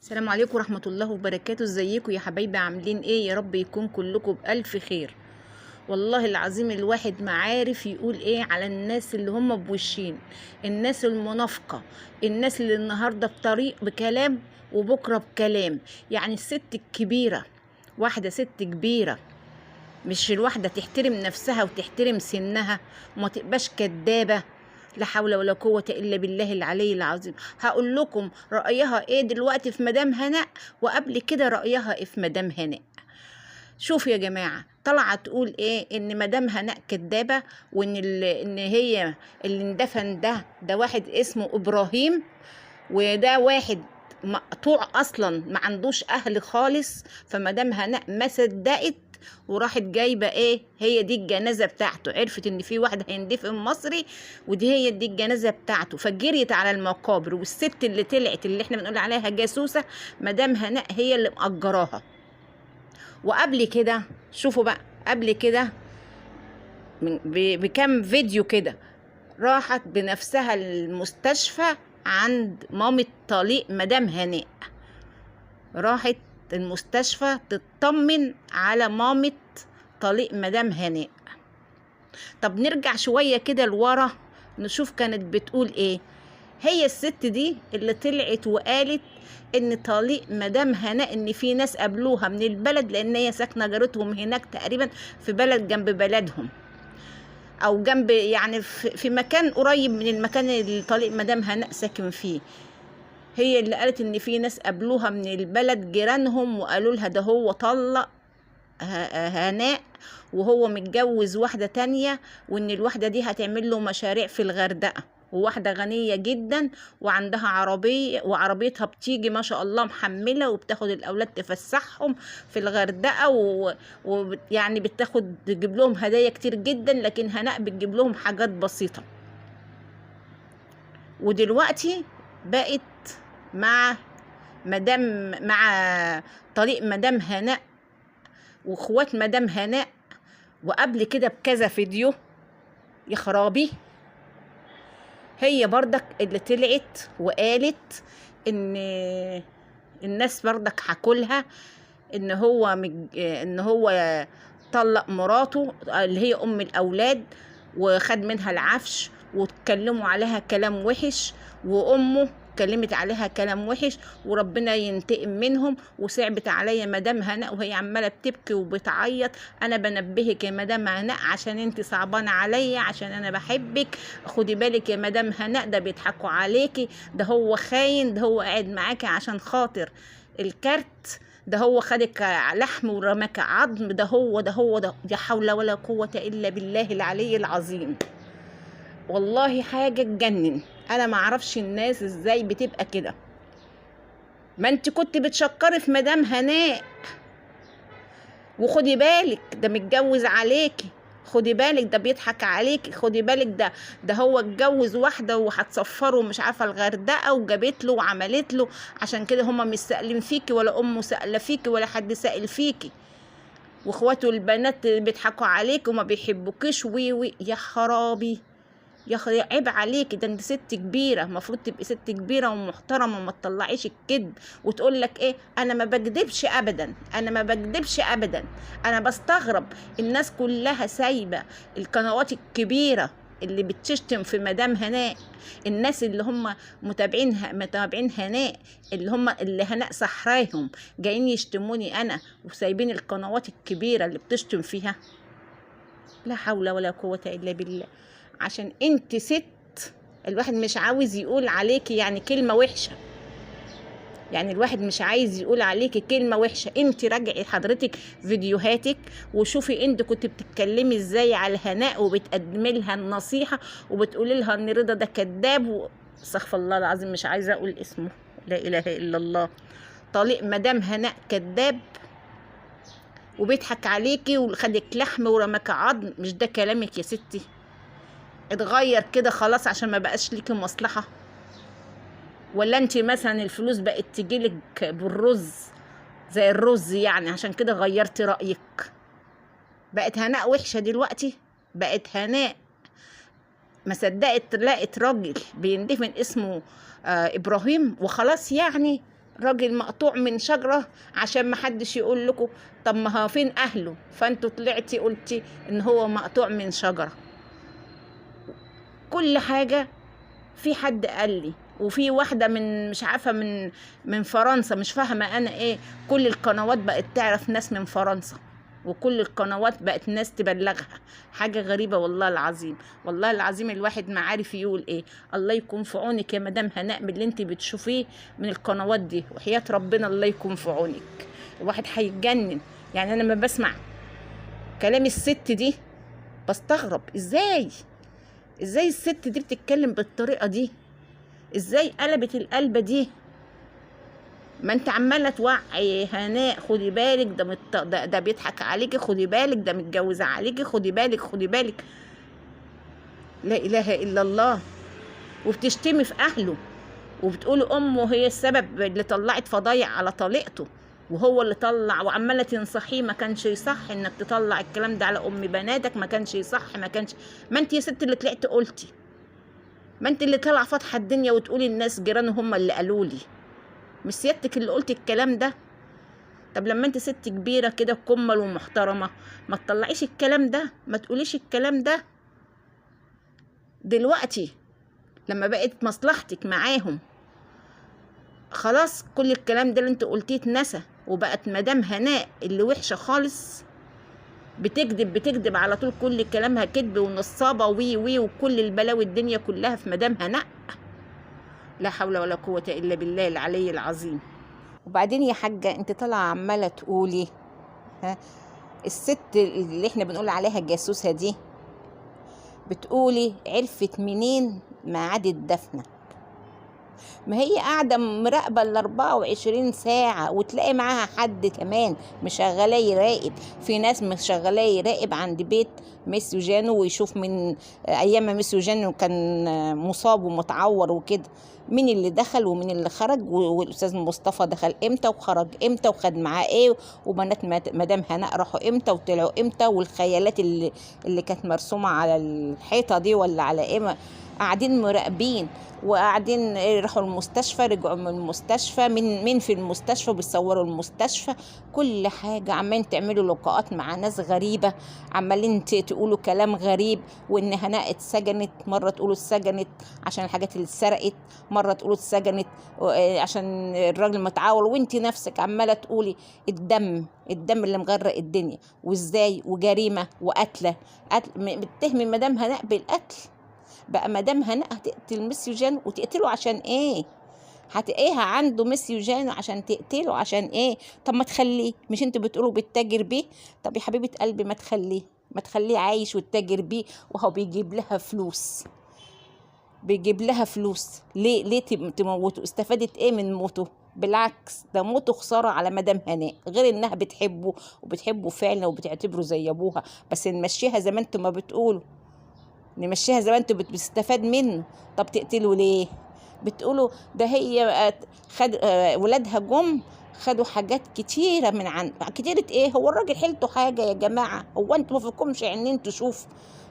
السلام عليكم ورحمة الله وبركاته. ازيكم يا حبايبي؟ عاملين ايه؟ يا رب يكون كلكم بألف خير. والله العظيم الواحد ما عارف يقول ايه على الناس اللي هم بوشين، الناس المنافقة، الناس اللي النهاردة بطريق بكلام وبكرة بكلام. يعني الست الكبيرة، واحدة ست كبيرة، مش الواحدة تحترم نفسها وتحترم سنها وما تبقاش كدابة؟ لا حول ولا قوة إلا بالله العلي العظيم. هقول لكم رأيها إيه دلوقتي في مدام هناء، وقبل كده رأيها إيه في مدام هناء. شوفوا يا جماعة، طالعة تقول إيه؟ إن مدام هناء كدابة، وإن إن هي اللي اندفن ده واحد اسمه إبراهيم، وده واحد مقطوع اصلا ما عندوش اهل خالص. فمدام هناء ما صدقت وراحت جايبه ايه؟ هي دي الجنازه بتاعته. عرفت ان في واحد هيندفن مصري ودي هي دي الجنازه بتاعته، فجريت على المقابر. والست اللي طلعت اللي احنا بنقول عليها جاسوسه مدام هناء هي اللي مأجراها. وقبل كده شوفوا بقى، قبل كده بكم فيديو كده راحت بنفسها المستشفى عند مامة طليق مدام هناء، راحت المستشفى تطمن على مامة طليق مدام هناء. طب نرجع شوية كده لورا نشوف كانت بتقول ايه. هي الست دي اللي طلعت وقالت ان طليق مدام هناء ان في ناس قابلوها من البلد، لان هي ساكنة جارتهم هناك تقريبا في بلد جنب بلدهم، او جنب يعني في مكان قريب من المكان اللي طليق مدام هناء ساكن فيه. هي اللي قالت ان في ناس قابلوها من البلد جيرانهم وقالوا لها ده هو طلق هناء وهو متجوز واحدة تانية، وان الواحدة دي هتعمل له مشاريع في الغردقة، وواحدة غنية جدا وعندها عربية، وعربيتها بتيجي ما شاء الله محملة وبتاخد الأولاد تفسحهم في الغردقة ويعني بتاخد تجيب لهم هدايا كتير جدا، لكن هناء بتجيب لهم حاجات بسيطة. ودلوقتي بقت مع طريق مدام هناء واخوات مدام هناء. وقبل كده بكذا فيديو يا خرابي هي بردك اللي طلعت وقالت ان الناس بردك حكولها ان هو طلق مراته اللي هي ام الاولاد وخد منها العفش، واتكلموا عليها كلام وحش، وامه اتكلمت عليها كلام وحش، وربنا ينتقم منهم. وصعبت عليا مدام هناء وهي عماله بتبكي وبتعيط. انا بنبهك يا مدام هناء عشان انت صعبانه عليا، عشان انا بحبك. خدي بالك يا مدام هناء، ده بيضحكوا عليكي، ده هو خاين، ده هو قاعد معاكي عشان خاطر الكارت، ده هو خدك لحم ورماك عظم، ده لا حول ولا قوة إلا بالله العلي العظيم. والله حاجة تجنن. أنا ما أعرفش الناس إزاي بتبقى كده. ما أنت كنت بتشكري في مدام هناء، وخدي بالك ده متجوز عليكي، خدي بالك ده بيضحك عليكي، خدي بالك ده هو اتجوز واحده وهتسفره مش عارفه الغردقه وجابت له وعملت له، عشان كده هما مش سائلين فيكي ولا امه سائله فيكي ولا حد سائل فيكي. واخواته البنات بيضحكوا عليك وما بيحبوكيش وي يا خرابي. يا اخي عيب عليكي، ده انت ست كبيره، المفروض تبقي ست كبيره ومحترمه وما تطلعيش الكذب وتقول لك ايه انا ما بكذبش ابدا، انا ما بكذبش ابدا. انا بستغرب الناس كلها سايبه القنوات الكبيره اللي بتشتم في مدام هناء، الناس اللي هم متابعين هناء، اللي هناء صحراهم جايين يشتموني انا، وسايبين القنوات الكبيره اللي بتشتم فيها. لا حول ولا قوة الا بالله. عشان انت ست، الواحد مش عاوز يقول عليكي يعني كلمة وحشة، يعني الواحد مش عايز يقول عليكي كلمة وحشة. انت راجعي حضرتك فيديوهاتك وشوفي انت كنت بتتكلمي ازاي على هناء وبتقدمي لها النصيحة وبتقولي لها ان رضا ده كذاب استغفر الله العظيم مش عايزة اقول اسمه، لا اله الا الله. طليق مدام هناء كذاب وبيضحك عليكي وخدك لحم ورماك عظم. مش ده كلامك يا ستي؟ اتغير كده خلاص عشان ما بقاش ليكي مصلحة؟ ولا انت مثلا الفلوس بقت تجيلك بالرز زي الرز يعني عشان كده غيرتي رأيك؟ بقت هناء وحشة دلوقتي؟ بقت هناء ما صدقت لقت راجل بيندفن اسمه إبراهيم وخلاص يعني راجل مقطوع من شجرة عشان محدش يقول لكم طب ما هو فين أهله، فانتوا طلعتي قلتي إن هو مقطوع من شجرة. كل حاجة في حد قال لي، وفي واحدة من مش عارفة من فرنسا، مش فاهمة أنا إيه، كل القنوات بقت تعرف ناس من فرنسا، وكل القنوات بقت ناس تبلغها. حاجة غريبة والله العظيم، والله العظيم الواحد ما عارف يقول ايه. الله يكون في عونك يا مدام هناء من اللي انت بتشوفيه من القنوات دي، وحياة ربنا الله يكون في عونك. الواحد هيتجنن. يعني انا لما بسمع كلام الست دي بستغرب، ازاي الست دي بتتكلم بالطريقة دي؟ ازاي قلبت القلبة دي؟ ما انت عماله توعي هناء، خدي بالك ده بيضحك عليكي، خدي بالك ده متجوزه عليكي، خدي بالك. لا اله الا الله. وبتشتمي في اهله، وبتقولي امه هي السبب اللي طلعت فضايع على طليقته، وهو اللي طلع، وعماله تنصحيه ما كانش يصح انك تطلع الكلام ده على ام بناتك، ما كانش يصح، ما انت يا ست اللي طلعت قلتي، ما انت اللي طالعه فاتحه الدنيا وتقولي الناس جيرانه هم اللي قالوا لي، مش سيادتك اللي قلتي الكلام ده؟ طب لما انت ست كبيرة كده كمل ومحترمة ما تطلعيش الكلام ده، ما تقوليش الكلام ده. دلوقتي لما بقت مصلحتك معاهم خلاص كل الكلام ده اللي انت قلتيه اتنسى، وبقت مدام هناء اللي وحشة خالص، بتكذب على طول، كل كلامها كذب ونصابة وي وكل البلاوي الدنيا كلها في مدام هناء. لا حول ولا قوة الا بالله العلي العظيم. وبعدين يا حاجة انت طالعة عمالة تقولي الست اللي احنا بنقول عليها الجاسوسة دي، بتقولي عرفت منين ميعاد الدفنة؟ ما هي قاعدة مراقبة 24 ساعة، وتلاقي معاها حد كمان مشغلاه يراقب. في ناس مشغلاه يراقب عند بيت ميسيو جانو، ويشوف من أيام ما ميسيو جانو كان مصاب ومتعور وكده مين اللي دخل ومين اللي خرج، والأستاذ مصطفى دخل إمتى وخرج إمتى وخد معاه إيه، وبنات مدام هناء راحوا إمتى وطلعوا إمتى، والخيالات اللي كانت مرسومة على الحيطة دي ولا على إيه، قاعدين مراقبين. وقاعدين راحوا المستشفى، رجعوا من المستشفى، مين في المستشفى، بيصوروا المستشفى، كل حاجة. عمالين تعملوا لقاءات مع ناس غريبة، عمالين تقولوا كلام غريب، وان هناء اتسجنت، مرة تقولوا اتسجنت عشان الحاجات اللي اتسرقت، مرة تقولوا اتسجنت عشان الراجل متعاور، وانت نفسك عمالة تقولي الدم اللي مغرق الدنيا، وازاي، وجريمة وقتلة، بتهمي مدام هناء بالقتل. بقى مدام هناء هتقتل ميسيو جانو، وتقتله عشان ايه؟ ايه عنده ميسيو جانو عشان تقتله عشان ايه؟ طب ما تخليه، مش انتوا بتقولوا بتتاجر بيه؟ طب يا حبيبة قلبي ما تخليه عايش وتتاجر بيه، وهو بيجيب لها فلوس. ليه تموته؟ استفادت ايه من موته؟ بالعكس ده موته خسارة على مدام هناء، غير انها بتحبه فعلا وبتعتبره زي ابوها. بس نمشيها زي ما انتوا ما بتقولوا، نمشيها زي ما انتوا بتستفاد منه. طب تقتلوا ليه؟ بتقولوا ده هي ولادها خدوا حاجات كتيرة من كتيرة ايه؟ هو الراجل حيلته حاجة يا جماعة؟ هو انتوا ما فيكمش عينين تشوف؟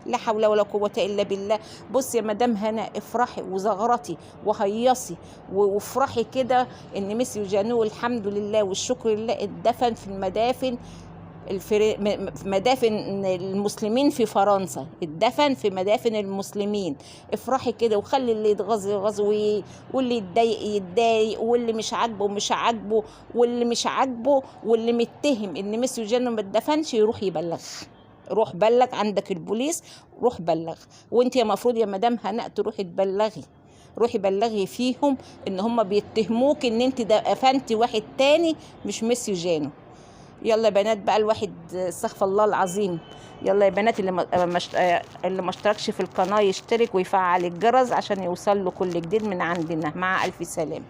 لا حول ولا قوة الا بالله. بصي يا مدام هناء، افرحي وزغرتي وهيصي وافرحي كده ان ميسيو جانو الحمد لله والشكر لله اتدفن في المدافن، في مدافن المسلمين في فرنسا، اتدفن في مدافن المسلمين. افرحي كده، وخلي اللي يتغاظ واللي يتضايق، واللي مش عاجبه، واللي مش عاجبه واللي متهم ان ميسيو جانو ما اتدفنش يروح يبلغ. روح بلغ عندك البوليس، روح بلغ. وانت يا مفروض يا مدام هناء تروحي تبلغي، روحي بلغي فيهم ان هم بيتهموك ان انت دفنتي واحد تاني مش ميسيو جانو. يلا يا بنات بقى، الواحد استغفر الله العظيم. يلا يا بنات، اللي ما اشتركش في القناة يشترك ويفعل الجرس عشان يوصل له كل جديد من عندنا. مع ألف سلامة.